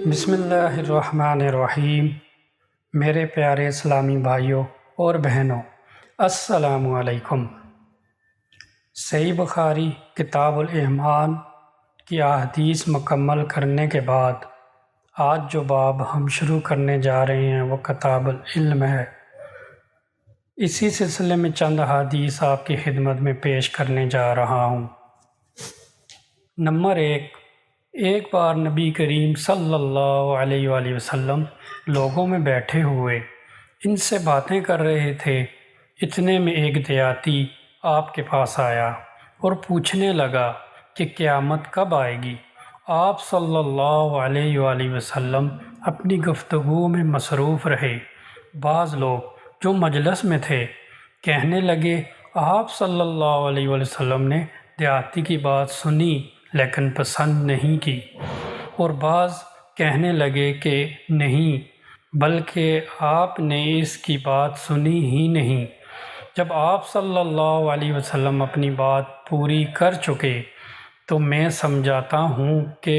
بسم اللہ الرحمن الرحیم۔ میرے پیارے اسلامی بھائیوں اور بہنوں، السلام علیکم۔ صحیح بخاری کتاب الایمان کی احادیث مکمل کرنے کے بعد آج جو باب ہم شروع کرنے جا رہے ہیں وہ کتاب العلم ہے۔ اسی سلسلے میں چند احادیث آپ کی خدمت میں پیش کرنے جا رہا ہوں۔ نمبر 1، ایک بار نبی کریم صلی اللہ علیہ وآلہ وسلم لوگوں میں بیٹھے ہوئے ان سے باتیں کر رہے تھے۔ اتنے میں ایک دیہاتی آپ کے پاس آیا اور پوچھنے لگا کہ قیامت کب آئے گی۔ آپ صلی اللہ علیہ وآلہ وسلم اپنی گفتگو میں مصروف رہے۔ بعض لوگ جو مجلس میں تھے کہنے لگے، آپ صلی اللہ علیہ وآلہ وسلم نے دیہاتی کی بات سنی لیکن پسند نہیں کی، اور بعض کہنے لگے کہ نہیں بلکہ آپ نے اس کی بات سنی ہی نہیں۔ جب آپ صلی اللہ علیہ وسلم اپنی بات پوری کر چکے تو میں سمجھاتا ہوں کہ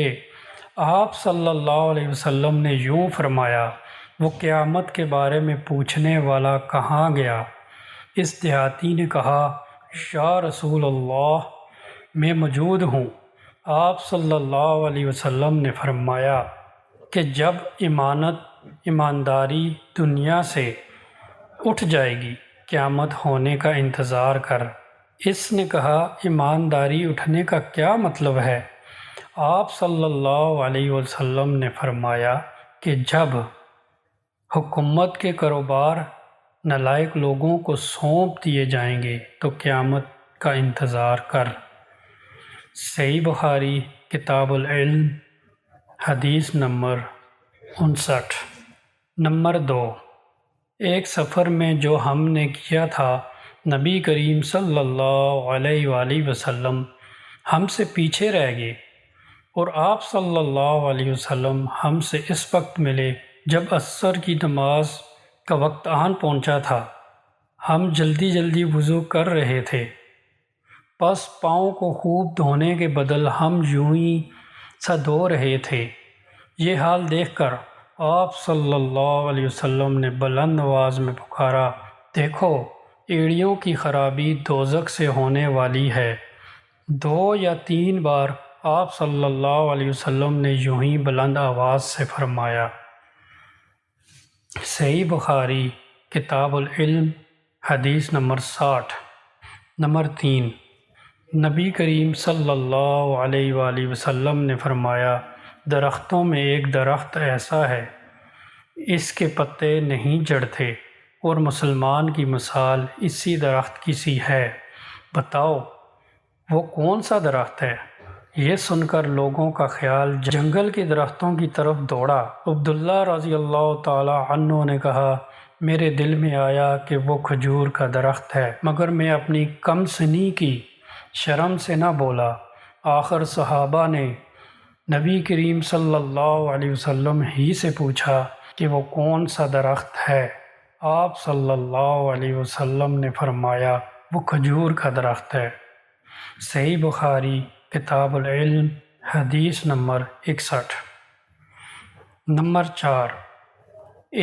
آپ صلی اللہ علیہ وسلم نے یوں فرمایا، وہ قیامت کے بارے میں پوچھنے والا کہاں گیا؟ اس دیہاتی نے کہا، یا رسول اللہ، میں موجود ہوں۔ آپ صلی اللہ علیہ وسلم نے فرمایا کہ جب ایمانداری دنیا سے اٹھ جائے گی قیامت ہونے کا انتظار کر۔ اس نے کہا، ایمانداری اٹھنے کا کیا مطلب ہے؟ آپ صلی اللہ علیہ وسلم نے فرمایا کہ جب حکومت کے کاروبار نالائق لوگوں کو سونپ دیے جائیں گے تو قیامت کا انتظار کر۔ صحیح بخاری کتاب العلم حدیث نمبر 59۔ نمبر 2، ایک سفر میں جو ہم نے کیا تھا نبی کریم صلی اللہ علیہ وآلہ وسلم ہم سے پیچھے رہ گئے، اور آپ صلی اللہ علیہ وسلم ہم سے اس وقت ملے جب عصر کی نماز کا وقت آن پہنچا تھا۔ ہم جلدی وضو کر رہے تھے، پس پاؤں کو خوب دھونے کے بدل ہم یوں ہی سا دھو رہے تھے۔ یہ حال دیکھ کر آپ صلی اللہ علیہ وسلم نے بلند آواز میں پکارا، دیکھو ایڑیوں کی خرابی دوزخ سے ہونے والی ہے۔ 2 یا 3 بار آپ صلی اللہ علیہ وسلم نے یوں ہی بلند آواز سے فرمایا۔ صحیح بخاری کتاب العلم حدیث نمبر 60۔ نمبر 3، نبی کریم صلی اللہ علیہ وآلہ وسلم نے فرمایا، درختوں میں ایک درخت ایسا ہے اس کے پتے نہیں جھڑتے، اور مسلمان کی مثال اسی درخت کی سی ہے۔ بتاؤ وہ کون سا درخت ہے؟ یہ سن کر لوگوں کا خیال جنگل کے درختوں کی طرف دوڑا۔ عبداللہ رضی اللہ تعالی عنہ نے کہا، میرے دل میں آیا کہ وہ کھجور کا درخت ہے، مگر میں اپنی کم سنی کی شرم سے نہ بولا۔ آخر صحابہ نے نبی کریم صلی اللہ علیہ وسلم ہی سے پوچھا کہ وہ کون سا درخت ہے؟ آپ صلی اللہ علیہ وسلم نے فرمایا، وہ کھجور کا درخت ہے۔ صحیح بخاری کتاب العلم حدیث نمبر 61۔ نمبر 4،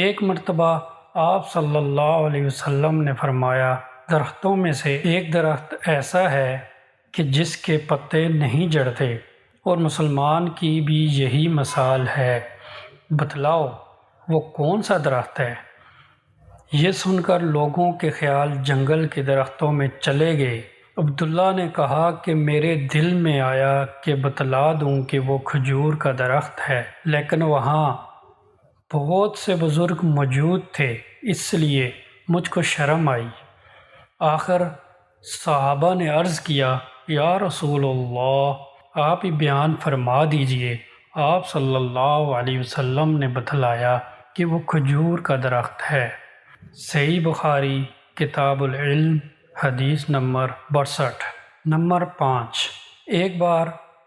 ایک مرتبہ آپ صلی اللہ علیہ وسلم نے فرمایا، درختوں میں سے ایک درخت ایسا ہے کہ جس کے پتے نہیں جھڑتے، اور مسلمان کی بھی یہی مثال ہے، بتلاؤ وہ کون سا درخت ہے؟ یہ سن کر لوگوں کے خیال جنگل کے درختوں میں چلے گئے۔ عبداللہ نے کہا کہ میرے دل میں آیا کہ بتلا دوں کہ وہ کھجور کا درخت ہے، لیکن وہاں بہت سے بزرگ موجود تھے، اس لیے مجھ کو شرم آئی۔ آخر صحابہ نے عرض کیا، یا رسول اللہ، آپ ہی بیان فرما دیجئے۔ آپ صلی اللہ علیہ وسلم نے بتلایا کہ وہ کھجور کا درخت ہے۔ صحیح بخاری کتاب العلم حدیث نمبر 62۔ نمبر 5، ایک بار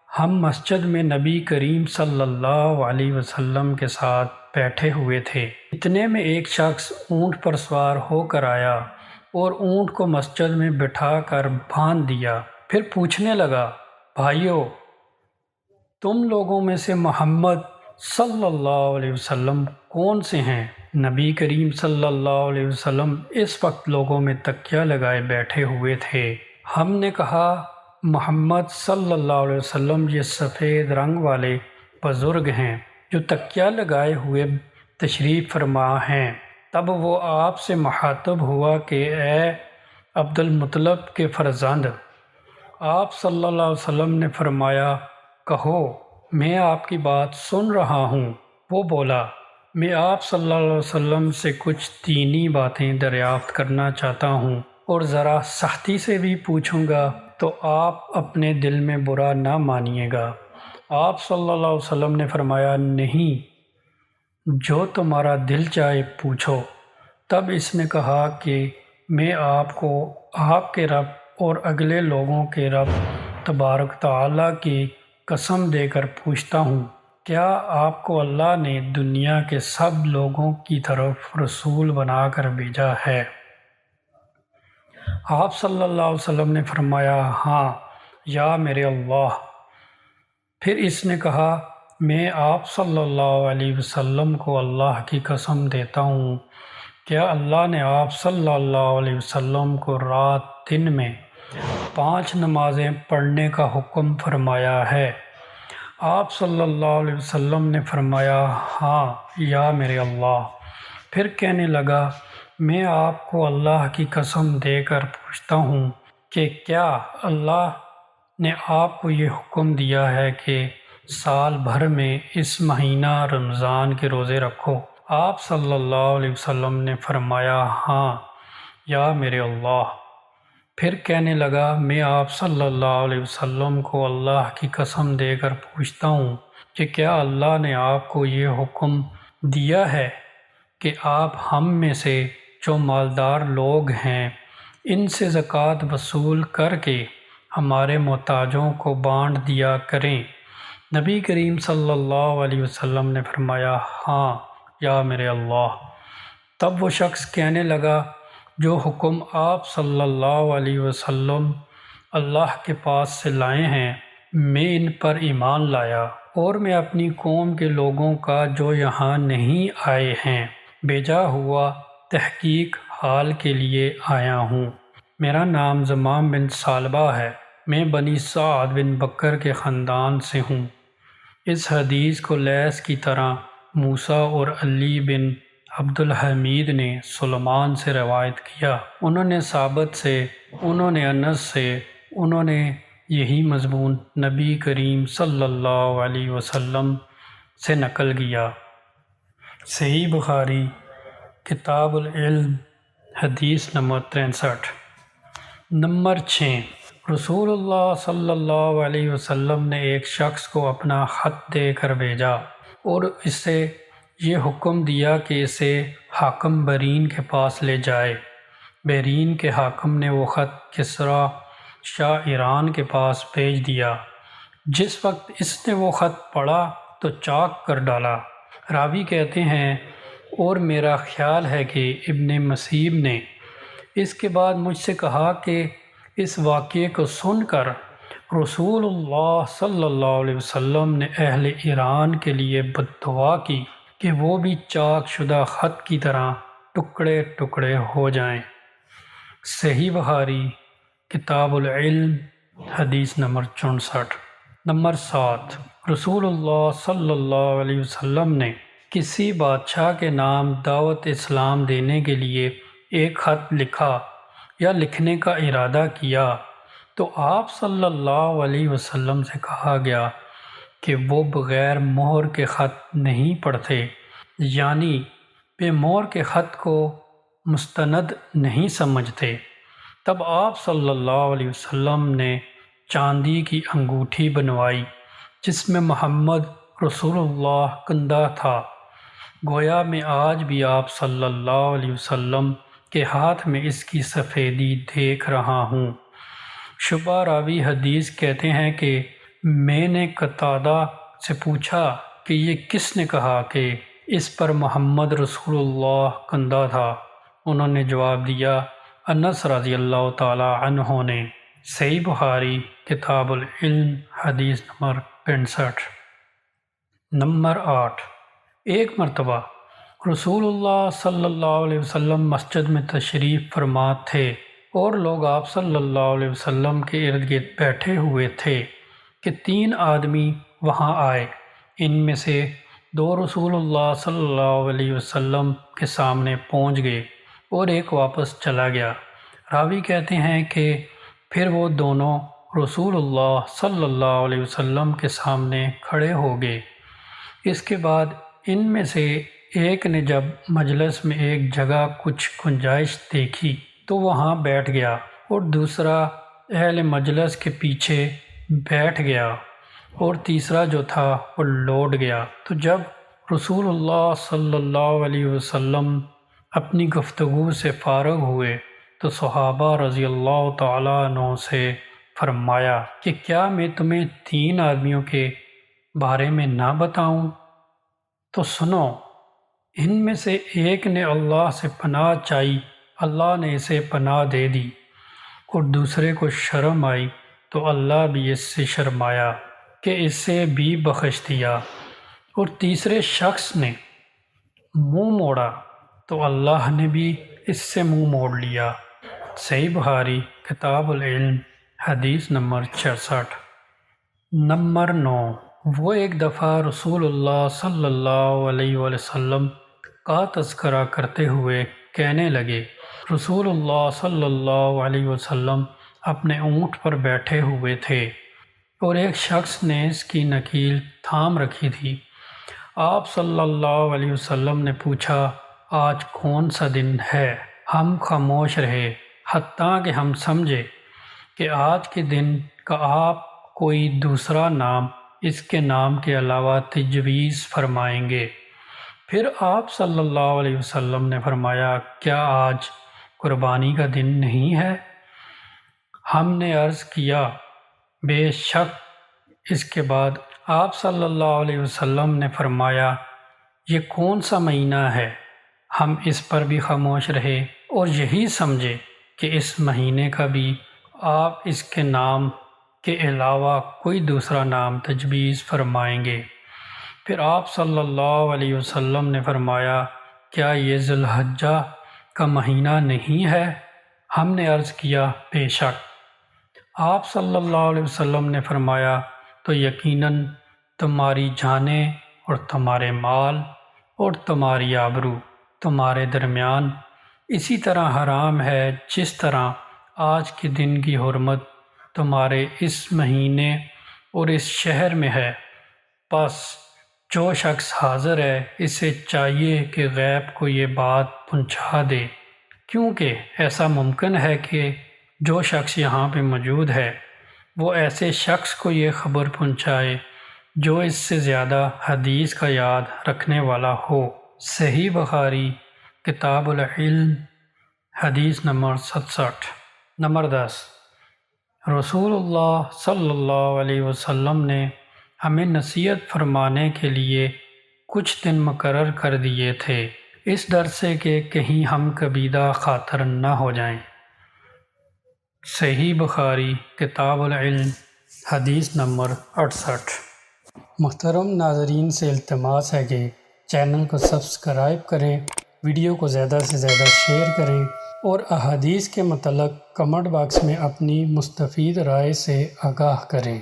ہم مسجد میں نبی کریم صلی اللہ علیہ وسلم کے ساتھ بیٹھے ہوئے تھے۔ اتنے میں ایک شخص اونٹ پر سوار ہو کر آیا اور اونٹ کو مسجد میں بٹھا کر باندھ دیا، پھر پوچھنے لگا، بھائیو، تم لوگوں میں سے محمد صلی اللہ علیہ وسلم کون سے ہیں؟ نبی کریم صلی اللہ علیہ وسلم اس وقت لوگوں میں تکیہ لگائے بیٹھے ہوئے تھے۔ ہم نے کہا محمد صلی اللہ علیہ وسلم یہ سفید رنگ والے بزرگ ہیں جو تکیہ لگائے ہوئے تشریف فرما ہیں۔ تب وہ آپ سے مخاطب ہوا کہ اے عبد المطلب کے فرزند۔ آپ صلی اللہ علیہ وسلم نے فرمایا کہو میں آپ کی بات سن رہا ہوں۔ وہ بولا میں آپ صلی اللہ علیہ وسلم سے کچھ دینی باتیں دریافت کرنا چاہتا ہوں اور ذرا سختی سے بھی پوچھوں گا تو آپ اپنے دل میں برا نہ مانیے گا۔ آپ صلی اللہ علیہ وسلم نے فرمایا نہیں، جو تمہارا دل چاہے پوچھو۔ تب اس نے کہا کہ میں آپ کو آپ کے رب اور اگلے لوگوں کے رب تبارک تعالیٰ کی قسم دے کر پوچھتا ہوں، کیا آپ کو اللہ نے دنیا کے سب لوگوں کی طرف رسول بنا کر بھیجا ہے؟ آپ صلی اللہ علیہ وسلم نے فرمایا ہاں یا میرے اللہ۔ پھر اس نے کہا میں آپ صلی اللہ علیہ وسلم کو اللہ کی قسم دیتا ہوں، کیا اللہ نے آپ صلی اللہ علیہ وسلم کو رات دن میں 5 نمازیں پڑھنے کا حکم فرمایا ہے؟ آپ صلی اللہ علیہ وسلم نے فرمایا ہاں یا میرے اللہ۔ پھر کہنے لگا میں آپ کو اللہ کی قسم دے کر پوچھتا ہوں کہ کیا اللہ نے آپ کو یہ حکم دیا ہے کہ سال بھر میں اس مہینہ رمضان کے روزے رکھو؟ آپ صلی اللہ علیہ وسلم نے فرمایا ہاں یا میرے اللہ۔ پھر کہنے لگا میں آپ صلی اللہ علیہ وسلم کو اللہ کی قسم دے کر پوچھتا ہوں کہ کیا اللہ نے آپ کو یہ حکم دیا ہے کہ آپ ہم میں سے جو مالدار لوگ ہیں ان سے زکوٰۃ وصول کر کے ہمارے محتاجوں کو بانٹ دیا کریں؟ نبی کریم صلی اللہ علیہ وسلم نے فرمایا ہاں یا میرے اللہ۔ تب وہ شخص کہنے لگا جو حکم آپ صلی اللہ علیہ وسلم اللہ کے پاس سے لائے ہیں میں ان پر ایمان لایا اور میں اپنی قوم کے لوگوں کا جو یہاں نہیں آئے ہیں بھیجا ہوا تحقیق حال کے لیے آیا ہوں۔ میرا نام زمام بن ثعلبہ ہے، میں بنی سعد بن بکر کے خاندان سے ہوں۔ اس حدیث کو لیث کی طرح موسیٰ اور علی بن عبد الحمید نے سلیمان سے روایت کیا، انہوں نے ثابت سے، انہوں نے انس سے، انہوں نے یہی مضمون نبی کریم صلی اللہ علیہ وسلم سے نقل کیا۔ صحیح بخاری کتاب العلم حدیث نمبر 63۔ نمبر 6، رسول اللہ صلی اللہ علیہ وسلم نے ایک شخص کو اپنا خط دے کر بھیجا اور اسے یہ حکم دیا کہ اسے حاکم برین کے پاس لے جائے۔ برین کے حاکم نے وہ خط کسریٰ شاہ ایران کے پاس بھیج دیا۔ جس وقت اس نے وہ خط پڑھا تو چاک کر ڈالا۔ راوی کہتے ہیں اور میرا خیال ہے کہ ابن مسیب نے اس کے بعد مجھ سے کہا کہ اس واقعے کو سن کر رسول اللہ صلی اللہ علیہ وسلم نے اہل ایران کے لیے بد دعا کی کہ وہ بھی چاک شدہ خط کی طرح ٹکڑے ٹکڑے ہو جائیں۔ صحیح بخاری کتاب العلم حدیث نمبر 64۔ نمبر 7، رسول اللہ صلی اللہ علیہ وسلم نے کسی بادشاہ کے نام دعوت اسلام دینے کے لیے ایک خط لکھا یا لکھنے کا ارادہ کیا تو آپ صلی اللہ علیہ وسلم سے کہا گیا کہ وہ بغیر مہر کے خط نہیں پڑھتے، یعنی بے مہر کے خط کو مستند نہیں سمجھتے۔ تب آپ صلی اللہ علیہ وسلم نے چاندی کی انگوٹھی بنوائی جس میں محمد رسول اللہ کندہ تھا، گویا میں آج بھی آپ صلی اللہ علیہ وسلم کے ہاتھ میں اس کی سفیدی دیکھ رہا ہوں۔ شعبہ راوی حدیث کہتے ہیں کہ میں نے قتادہ سے پوچھا کہ یہ کس نے کہا کہ اس پر محمد رسول اللہ کندہ تھا؟ انہوں نے جواب دیا انس رضی اللہ تعالی عنہ نے۔ صحیح بخاری کتاب العلم حدیث نمبر 65۔ نمبر 8، ایک مرتبہ رسول اللہ صلی اللہ علیہ وسلم مسجد میں تشریف فرما تھے اور لوگ آپ صلی اللہ علیہ وسلم کے ارد گرد بیٹھے ہوئے تھے کہ 3 آدمی وہاں آئے۔ ان میں سے 2 رسول اللہ صلی اللہ علیہ وسلم کے سامنے پہنچ گئے اور ایک واپس چلا گیا۔ راوی کہتے ہیں کہ پھر وہ دونوں رسول اللہ صلی اللہ علیہ وسلم کے سامنے کھڑے ہو گئے۔ اس کے بعد ان میں سے ایک نے جب مجلس میں ایک جگہ کچھ گنجائش دیکھی تو وہاں بیٹھ گیا اور دوسرا اہل مجلس کے پیچھے بیٹھ گیا اور تیسرا جو تھا وہ لوٹ گیا۔ تو جب رسول اللہ صلی اللہ علیہ وسلم اپنی گفتگو سے فارغ ہوئے تو صحابہ رضی اللہ تعالیٰ عنہ سے فرمایا کہ کیا میں تمہیں 3 آدمیوں کے بارے میں نہ بتاؤں؟ تو سنو، ان میں سے ایک نے اللہ سے پناہ چاہی، اللہ نے اسے پناہ دے دی، اور دوسرے کو شرم آئی تو اللہ بھی اس سے شرمایا کہ اسے بھی بخش دیا، اور تیسرے شخص نے منہ موڑا تو اللہ نے بھی اس سے منہ موڑ لیا۔ صحیح بخاری کتاب العلم حدیث نمبر 66۔ نمبر 9، وہ ایک دفعہ رسول اللہ صلی اللہ علیہ وسلم کا تذکرہ کرتے ہوئے کہنے لگے، رسول اللہ صلی اللہ علیہ وسلم اپنے اونٹ پر بیٹھے ہوئے تھے اور ایک شخص نے اس کی نکیل تھام رکھی تھی۔ آپ صلی اللہ علیہ وسلم نے پوچھا، آج کون سا دن ہے؟ ہم خاموش رہے حتیٰ کہ ہم سمجھے کہ آج کے دن کا آپ کوئی دوسرا نام اس کے نام کے علاوہ تجویز فرمائیں گے۔ پھر آپ صلی اللہ علیہ وسلم نے فرمایا، کیا آج قربانی کا دن نہیں ہے؟ ہم نے عرض کیا، بے شک۔ اس کے بعد آپ صلی اللہ علیہ وسلم نے فرمایا، یہ کون سا مہینہ ہے؟ ہم اس پر بھی خاموش رہے اور یہی سمجھے کہ اس مہینے کا بھی آپ اس کے نام کے علاوہ کوئی دوسرا نام تجویز فرمائیں گے۔ پھر آپ صلی اللہ علیہ وسلم نے فرمایا، کیا یہ ذی الحجہ کا مہینہ نہیں ہے؟ ہم نے عرض کیا، بے شک۔ آپ صلی اللہ علیہ وسلم نے فرمایا، تو یقیناً تمہاری جانیں اور تمہارے مال اور تمہاری آبرو تمہارے درمیان اسی طرح حرام ہے جس طرح آج کے دن کی حرمت تمہارے اس مہینے اور اس شہر میں ہے۔ پس جو شخص حاضر ہے اسے چاہیے کہ غیب کو یہ بات پہنچا دے، کیونکہ ایسا ممکن ہے کہ جو شخص یہاں پہ موجود ہے وہ ایسے شخص کو یہ خبر پہنچائے جو اس سے زیادہ حدیث کا یاد رکھنے والا ہو۔ صحیح بخاری کتاب العلم حدیث نمبر 67۔ نمبر 10، رسول اللہ صلی اللہ علیہ وسلم نے ہمیں نصیحت فرمانے کے لیے کچھ دن مقرر کر دیے تھے، اس ڈر سے کہ کہیں ہم کبیدہ خاطر نہ ہو جائیں۔ صحیح بخاری کتاب العلم حدیث نمبر 68۔ محترم ناظرین سے التماس ہے کہ چینل کو سبسکرائب کریں، ویڈیو کو زیادہ سے زیادہ شیئر کریں اور احادیث کے متعلق کمنٹ باکس میں اپنی مستفید رائے سے آگاہ کریں۔